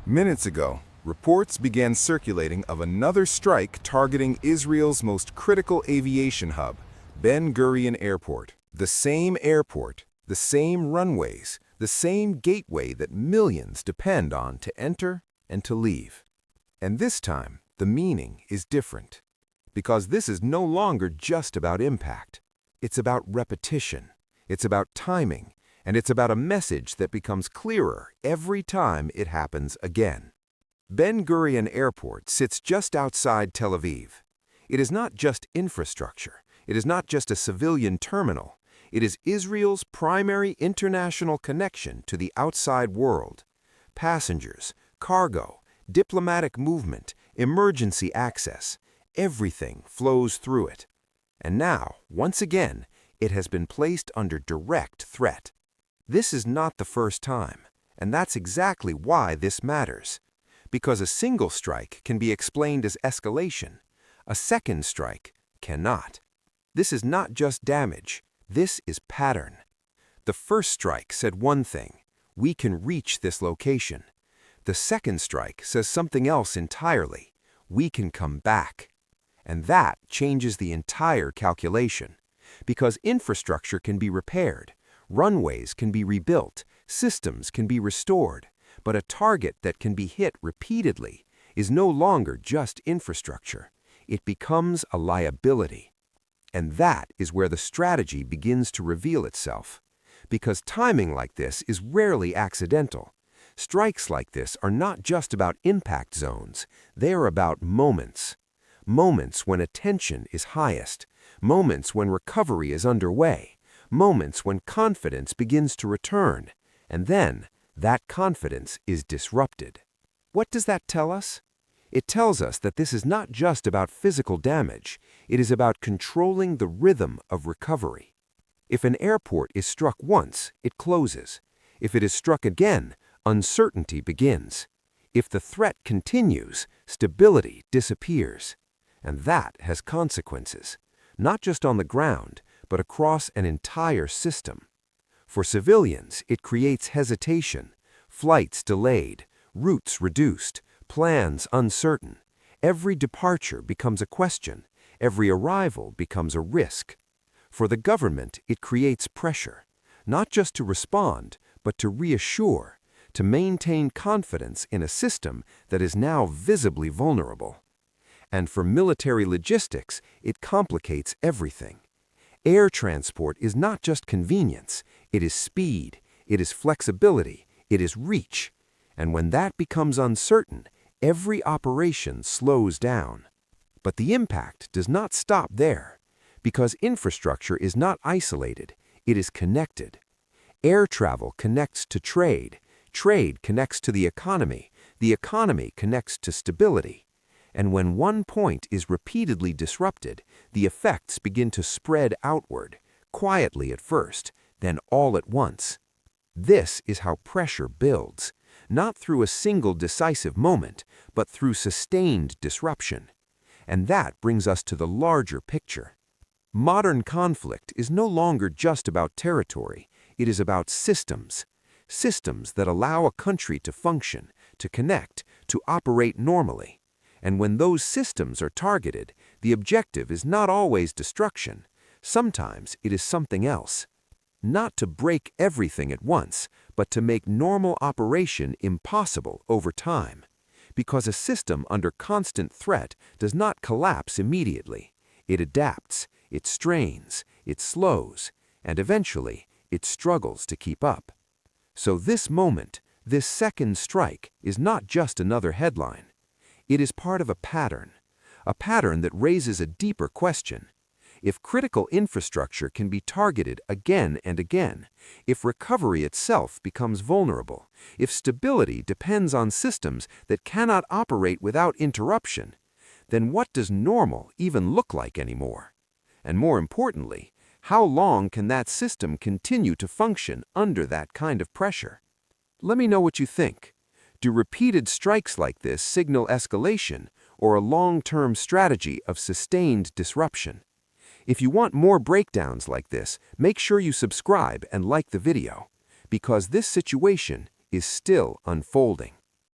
Minutes ago, reports began circulating of another strike targeting Israel's most critical aviation hub, Ben Gurion Airport. The same airport, the same runways, the same gateway that millions depend on to enter and to leave. And this time, the meaning is different. Because this is no longer just about impact. It's about repetition. It's about timing. And it's about a message that becomes clearer every time it happens again. Ben Gurion Airport sits just outside Tel Aviv. It is not just infrastructure. It is not just a civilian terminal. It is Israel's primary international connection to the outside world. Passengers, cargo, diplomatic movement, emergency access, everything flows through it. And now, once again, it has been placed under direct threat. This is not the first time, and that's exactly why this matters. Because a single strike can be explained as escalation, a second strike cannot. This is not just damage, this is pattern. The first strike said one thing: we can reach this location. The second strike says something else entirely: we can come back. And that changes the entire calculation. Because infrastructure can be repaired, runways can be rebuilt, systems can be restored, but a target that can be hit repeatedly is no longer just infrastructure. It becomes a liability. And that is where the strategy begins to reveal itself. Because timing like this is rarely accidental. Strikes like this are not just about impact zones, they are about moments. Moments when attention is highest, moments when recovery is underway, moments when confidence begins to return, and then that confidence is disrupted. What does that tell us? It tells us that this is not just about physical damage, it is about controlling the rhythm of recovery. If an airport is struck once, it closes. If it is struck again, uncertainty begins. If the threat continues, stability disappears. And that has consequences, not just on the ground, but across an entire system. For civilians, it creates hesitation, flights delayed, routes reduced, plans uncertain. Every departure becomes a question, every arrival becomes a risk. For the government, it creates pressure, not just to respond, but to reassure, to maintain confidence in a system that is now visibly vulnerable. And for military logistics, it complicates everything. Air transport is not just convenience, it is speed, it is flexibility, it is reach. And when that becomes uncertain, every operation slows down. But the impact does not stop there, because infrastructure is not isolated, it is connected. Air travel connects to trade, trade connects to the economy connects to stability. And when one point is repeatedly disrupted, the effects begin to spread outward, quietly at first, then all at once. This is how pressure builds, not through a single decisive moment, but through sustained disruption. And that brings us to the larger picture. Modern conflict is no longer just about territory, it is about systems. Systems that allow a country to function, to connect, to operate normally. And when those systems are targeted, the objective is not always destruction. Sometimes it is something else. Not to break everything at once, but to make normal operation impossible over time. Because a system under constant threat does not collapse immediately. It adapts, it strains, it slows, and eventually it struggles to keep up. So this moment, this second strike, is not just another headline. It is part of a pattern that raises a deeper question. If critical infrastructure can be targeted again and again, if recovery itself becomes vulnerable, if stability depends on systems that cannot operate without interruption, then what does normal even look like anymore? And more importantly, how long can that system continue to function under that kind of pressure? Let me know what you think. Do repeated strikes like this signal escalation or a long-term strategy of sustained disruption? If you want more breakdowns like this, make sure you subscribe and like the video, because this situation is still unfolding.